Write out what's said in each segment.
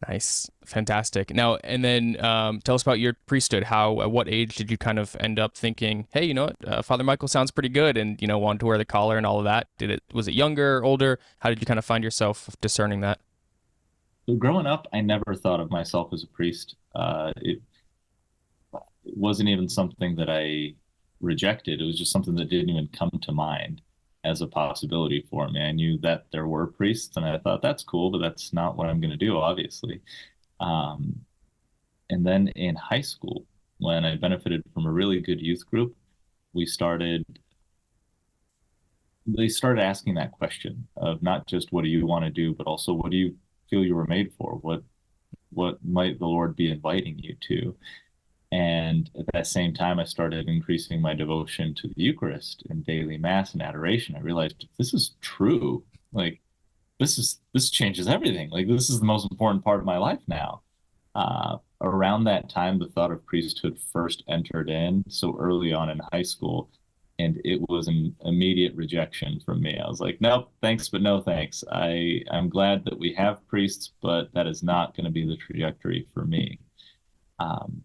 Nice. Fantastic. Now, and then tell us about your priesthood. How, at what age did you kind of end up thinking, hey, you know what, Father Michael sounds pretty good, and, you know, wanted to wear the collar and all of that? Was it younger, older? How did you kind of find yourself discerning that? So growing up, I never thought of myself as a priest. It wasn't even something that I rejected. It was just something that didn't even come to mind as a possibility for me. I knew that there were priests, and I thought that's cool, but that's not what I'm going to do, obviously. Um, and then in high school, when I benefited from a really good youth group, we started they started asking that question of not just what do you want to do, but also what do you feel you were made for? What might the Lord be inviting you to? And at that same time, I started increasing my devotion to the Eucharist and daily Mass and adoration. I realized if this is true. Like this changes everything. Like this is the most important part of my life now. Around that time, the thought of priesthood first entered in, so early on in high school, and it was an immediate rejection from me. I was like, nope, thanks, but no thanks. I'm glad that we have priests, but that is not going to be the trajectory for me. Um,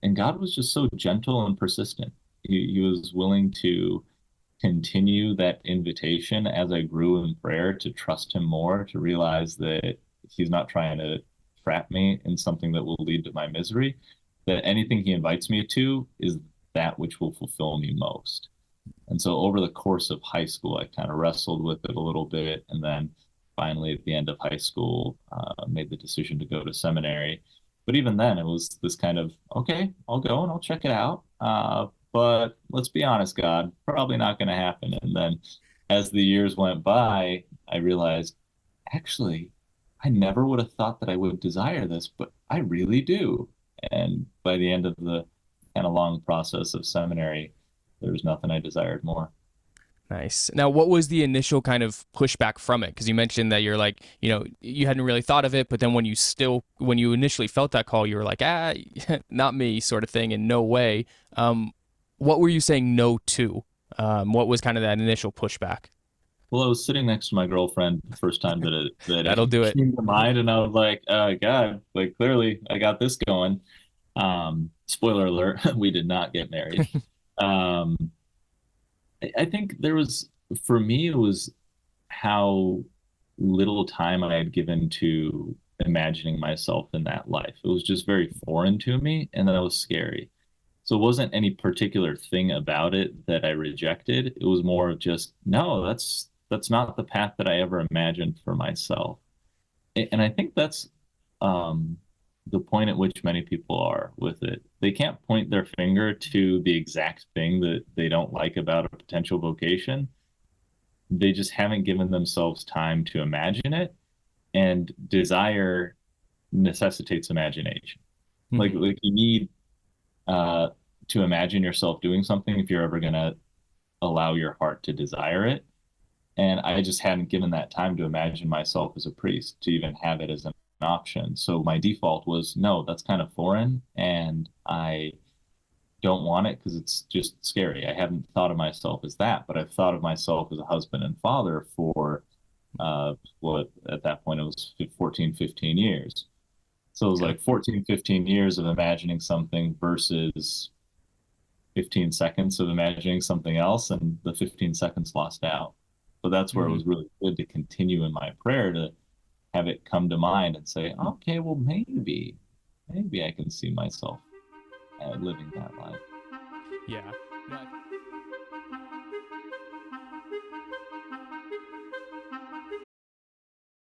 and God was just so gentle and persistent. He was willing to continue that invitation as I grew in prayer to trust Him more, to realize that He's not trying to trap me in something that will lead to my misery, that anything He invites me to is that which will fulfill me most. And so over the course of high school, I kind of wrestled with it a little bit. And then finally, at the end of high school, made the decision to go to seminary. But even then, it was this kind of, okay, I'll go and I'll check it out. But let's be honest, God, probably not going to happen. And then as the years went by, I realized, actually, I never would have thought that I would desire this, but I really do. And by the end of the kind of long process of seminary, there was nothing I desired more. Nice. Now, what was the initial kind of pushback from it? Because you mentioned that you're like, you know, you hadn't really thought of it, but then when you initially felt that call, you were like, ah, not me, sort of thing, and no way. Um, what were you saying no to? What was kind of that initial pushback? Well, I was sitting next to my girlfriend the first time That'll that do it. came to mind, and I was like, God, like clearly I got this going. Spoiler alert, we did not get married. Um, I think there was, for me, it was how little time I had given to imagining myself in that life. It was just very foreign to me, and that was scary. So it wasn't any particular thing about it that I rejected. It was more of just, no, that's not the path that I ever imagined for myself. And I think that's um, the point at which many people are with it. They can't point their finger to the exact thing that they don't like about a potential vocation. They just haven't given themselves time to imagine it, and desire necessitates imagination. Mm-hmm. Like you need uh, to imagine yourself doing something if you're ever going to allow your heart to desire it. And I just hadn't given that time to imagine myself as a priest, to even have it as an option. So my default was, no, that's kind of foreign, and I don't want it because it's just scary. I haven't thought of myself as that, but I've thought of myself as a husband and father for what at that point it was 14, 15 years. So it was Yeah. like 14, 15 years of imagining something versus 15 seconds of imagining something else, and the 15 seconds lost out. But that's where it Mm-hmm. was really good to continue in my prayer to have it come to mind and say, okay, well, maybe I can see myself living that life. Yeah. No,